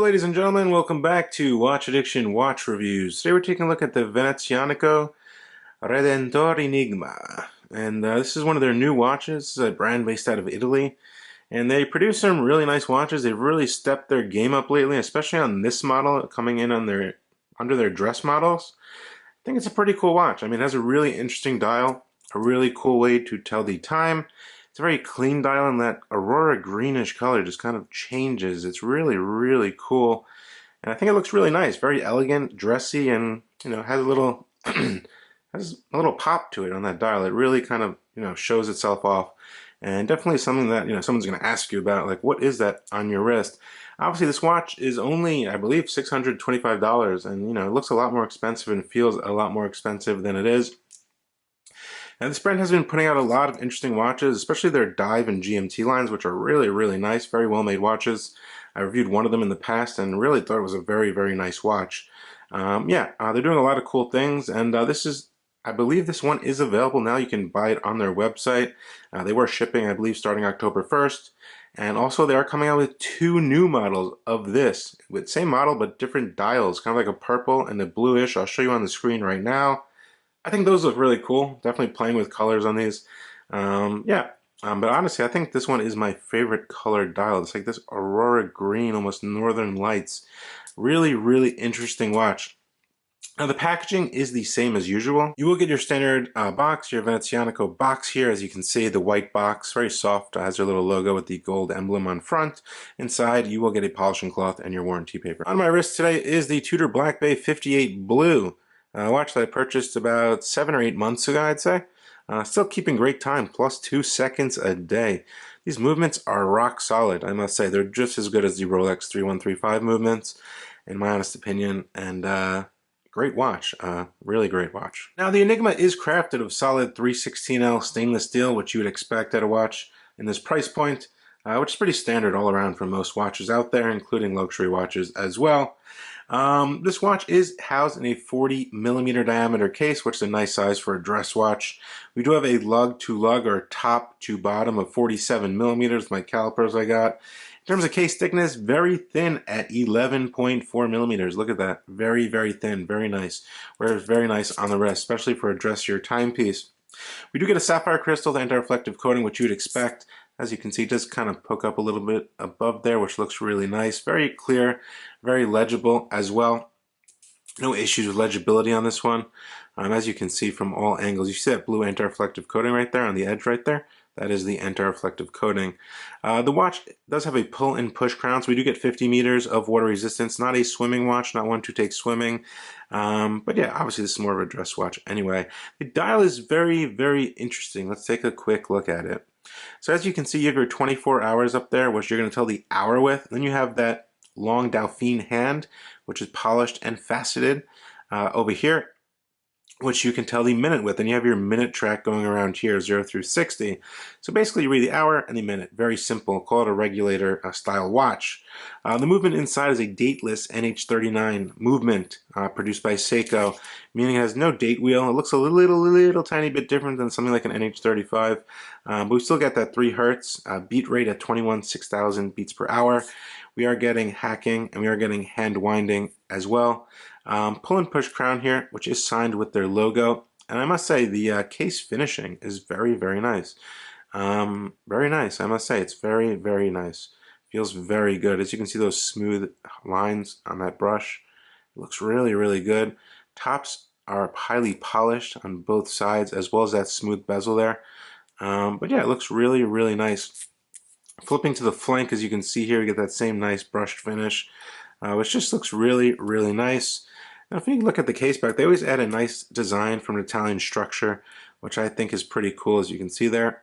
ladies and gentlemen, welcome back to Watch Addiction Watch Reviews. Today we're taking a look at the Venezianico Redentore Enigma. And this is one of their new watches. This is a brand based out of Italy. And they produce some really nice watches. They've really stepped their game up lately, especially on this model coming in on under their dress models. I think it's a pretty cool watch. I mean, it has a really interesting dial, a really cool way to tell the time. It's a very clean dial, and that aurora greenish color just kind of changes. It's really, really cool. And I think it looks really nice, very elegant, dressy, and has a little has a little pop to it on that dial. It really kind of shows itself off, and definitely something that someone's going to ask you about, like, what is that on your wrist? Obviously, this watch is only, I believe, $625, and it looks a lot more expensive and feels a lot more expensive than it is. And this brand has been putting out a lot of interesting watches, especially their dive and GMT lines, which are really, really nice, very well made watches. I reviewed one of them in the past and really thought it was a very, very nice watch. They're doing a lot of cool things, and I believe this one is available now. You can buy it on their website. They were shipping, I believe, starting October 1st. And also they are coming out with two new models of this, with same model but different dials, kind of like a purple and a bluish. I'll show you on the screen right now. I think those look really cool. Definitely playing with colors on these. But honestly, I think this one is my favorite colored dial. It's like this aurora green, almost northern lights. Really, really interesting watch. Now the packaging is the same as usual. You will get your standard box, your Venezianico box here. As you can see, the white box, very soft, has your little logo with the gold emblem on front. Inside, you will get a polishing cloth and your warranty paper. On my wrist today is the Tudor Black Bay 58 Blue. A watch that I purchased about 7 or 8 months ago, I'd say. Still keeping great time, plus 2 seconds a day. These movements are rock solid, I must say. They're just as good as the Rolex 3135 movements, in my honest opinion. And great watch, really great watch. Now the Enigma is crafted of solid 316L stainless steel, which you would expect at a watch in this price point, which is pretty standard all around for most watches out there, including luxury watches as well. This watch is housed in a 40mm diameter case, which is a nice size for a dress watch. We do have a lug to lug, or top to bottom, of 47mm, my calipers I got. In terms of case thickness, very thin at 11.4mm. Look at that. Very, very thin. Very nice. Wears very nice on the wrist, especially for a dressier timepiece. We do get a sapphire crystal anti-reflective coating, which you would expect. As you can see, it does kind of poke up a little bit above there, which looks really nice. Very clear, very legible as well. No issues with legibility on this one. As you can see from all angles, you see that blue anti-reflective coating right there on the edge right there. That is the anti-reflective coating. The watch does have a pull and push crown, so we do get 50 meters of water resistance. Not a swimming watch, not one to take swimming. But yeah, obviously this is more of a dress watch anyway. The dial is very, very interesting. Let's take a quick look at it. So as you can see, you have your 24 hours up there, which you're going to tell the hour with. Then you have that long Dauphine hand, which is polished and faceted over here, which you can tell the minute with. And you have your minute track going around here, 0 through 60. So basically you read the hour and the minute. Very simple. Call it a regulator style watch. The movement inside is a dateless NH39 movement produced by Seiko, meaning it has no date wheel. It looks a little tiny bit different than something like an NH35, but we still get that 3 Hertz beat rate at 6,000 beats per hour. We are getting hacking, and we are getting hand winding as well. Pull and push crown here, which is signed with their logo. And I must say, the case finishing is very, very nice. Very nice, I must say. It's very, very nice. Feels very good. As you can see, those smooth lines on that brush. It looks really, really good. Tops are highly polished on both sides, as well as that smooth bezel there. But yeah, it looks really, really nice. Flipping to the flank, as you can see here, we get that same nice brushed finish, which just looks really, really nice. Now, if you look at the case back, they always add a nice design from an Italian structure, which I think is pretty cool, as you can see there.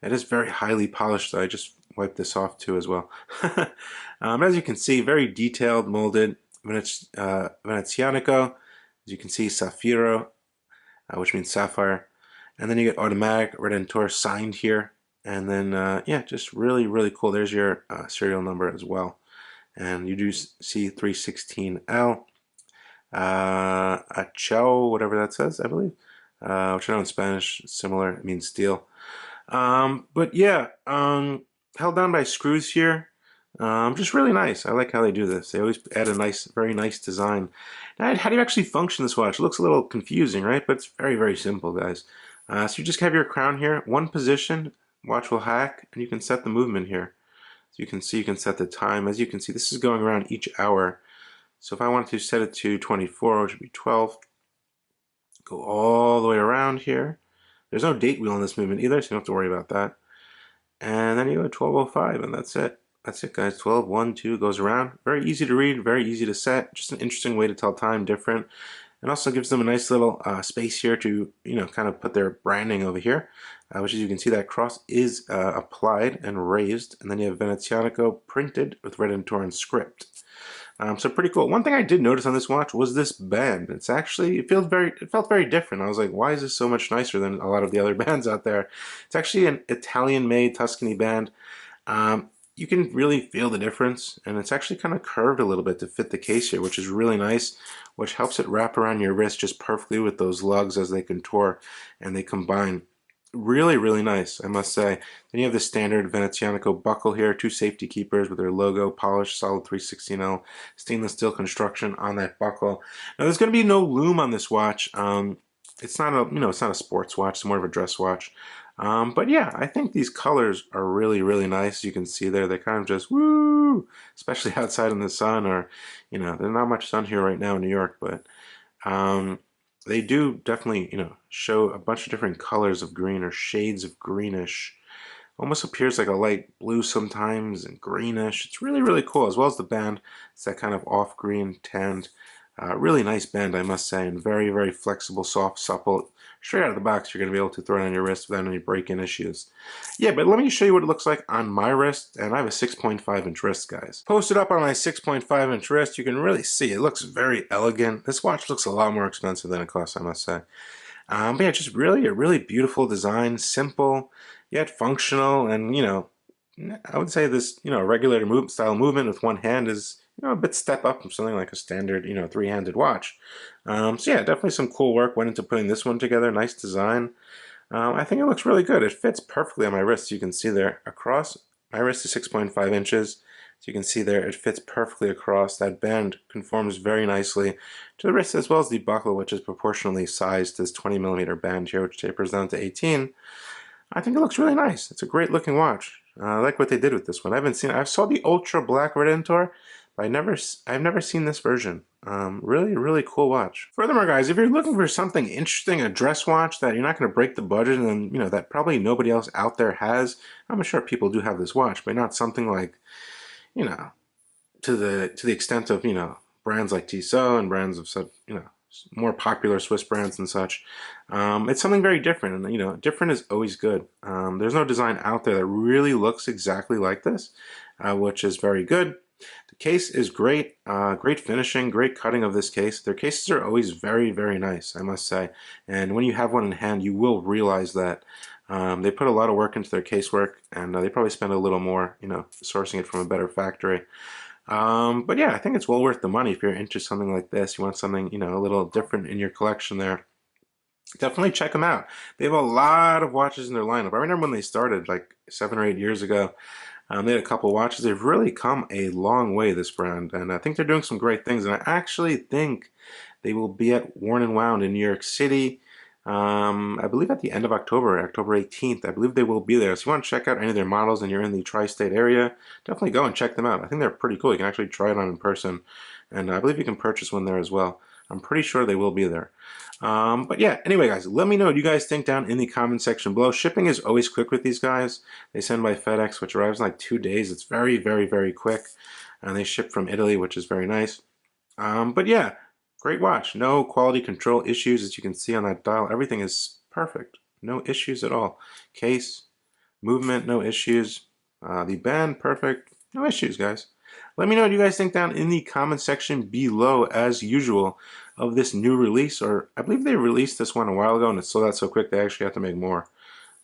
It is very highly polished, so I just wiped this off too as well. As you can see, very detailed, molded Venezianico. As you can see, Saffiro, which means sapphire. And then you get automatic Redentore signed here. And then, yeah, just really, really cool. There's your serial number as well. And you do see 316L. Achao, whatever that says, I believe. Which I know in Spanish, similar, it means steel. But yeah, held down by screws here. Just really nice. I like how they do this. They always add a nice, very nice design. Now, how do you actually function this watch? It looks a little confusing, right? But it's very, very simple, guys. So you just have your crown here, one position, watch will hack, and you can set the movement here. So you can see, you can set the time. As you can see, this is going around each hour. So if I wanted to set it to 24, which would be 12, go all the way around here. There's no date wheel in this movement either, so you don't have to worry about that. And then you go to 12:05, and that's it. That's it, guys. 12, 1, 2 goes around. Very easy to read, very easy to set. Just an interesting way to tell time, different. And also gives them a nice little space here to, kind of put their branding over here. Which, as you can see, that cross is applied and raised. And then you have Venezianico printed with Redentore and script. So pretty cool. One thing I did notice on this watch was this band. It's actually, it felt very different. I was like, why is this so much nicer than a lot of the other bands out there? It's actually an Italian-made Tuscany band. You can really feel the difference, and it's actually kind of curved a little bit to fit the case here, which is really nice, which helps it wrap around your wrist just perfectly with those lugs as they contour and they combine. Really, really nice, I must say. Then you have the standard Venezianico buckle here, two safety keepers with their logo, polished solid 316L stainless steel construction on that buckle. Now, there's going to be no loom on this watch. It's not a, it's not a sports watch. It's more of a dress watch. But yeah, I think these colors are really, really nice. You can see there, they're kind of just woo, especially outside in the sun, or there's not much sun here right now in New York, but they do definitely, show a bunch of different colors of green or shades of greenish. Almost appears like a light blue sometimes and greenish. It's really, really cool, as well as the band. It's that kind of off green tanned. Really nice band, I must say, and very, very flexible, soft, supple. Straight out of the box, you're going to be able to throw it on your wrist without any break-in issues. Yeah, but let me show you what it looks like on my wrist, and I have a 6.5-inch wrist, guys. Posted up on my 6.5-inch wrist, you can really see it looks very elegant. This watch looks a lot more expensive than it costs, I must say. But yeah, just really a really beautiful design, simple, yet functional, and I would say this, regular style movement with one hand is, a bit step up from something like a standard, three-handed watch. So yeah, definitely some cool work went into putting this one together. Nice design. I think it looks really good. It fits perfectly on my wrist. You can see there across. My wrist is 6.5 inches. So you can see there, it fits perfectly across. That band conforms very nicely to the wrist, as well as the buckle, which is proportionally sized to this 20-millimeter band here, which tapers down to 18. I think it looks really nice. It's a great looking watch. I like what they did with this one. I saw the ultra black Redentore, but I've never seen this version. Really, really cool watch. Furthermore, guys, if you're looking for something interesting, a dress watch that you're not going to break the budget, and that probably nobody else out there has. I'm sure people do have this watch, but not something like, to the extent of brands like Tissot and brands of such more popular Swiss brands and such. It's something very different, and different is always good. There's no design out there that really looks exactly like this, which is very good. The case is great, great finishing, great cutting of this case. Their cases are always very, very nice, I must say. And when you have one in hand, you will realize that they put a lot of work into their casework, and they probably spend a little more, sourcing it from a better factory. But yeah, I think it's well worth the money if you're into something like this. You want something, a little different in your collection there. Definitely check them out. They have a lot of watches in their lineup. I remember when they started, like 7 or 8 years ago. They had a couple watches. They've really come a long way, this brand, and I think they're doing some great things. And I actually think they will be at Worn and Wound in New York City. I believe at the end of October, October 18th. I believe they will be there. So if you want to check out any of their models and you're in the tri-state area, definitely go and check them out. I think they're pretty cool. You can actually try it on in person, and I believe you can purchase one there as well. I'm pretty sure they will be there. But yeah, anyway, guys, let me know what you guys think down in the comment section below. Shipping is always quick with these guys. They send by FedEx, which arrives in like 2 days. It's very, very, very quick. And they ship from Italy, which is very nice. But yeah, great watch. No quality control issues, as you can see on that dial. Everything is perfect. No issues at all. Case, movement, no issues. The band, perfect. No issues, guys. Let me know what you guys think down in the comment section below, as usual, of this new release. Or I believe they released this one a while ago and it sold out so quick they actually have to make more.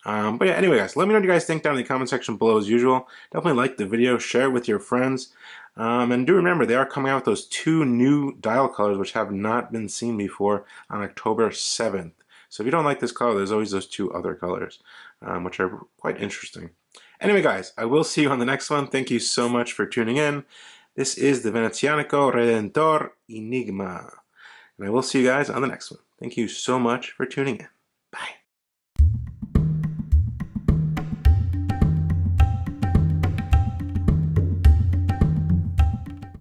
But yeah, anyway, guys, let me know what you guys think down in the comment section below, as usual. Definitely like the video, share it with your friends. And do remember, they are coming out with those 2 new dial colors which have not been seen before on October 7th. So if you don't like this color, there's always those 2 other colors, which are quite interesting. Anyway, guys, I will see you on the next one. Thank you so much for tuning in. This is the Venezianico Redentore Enigma. And I will see you guys on the next one. Thank you so much for tuning in.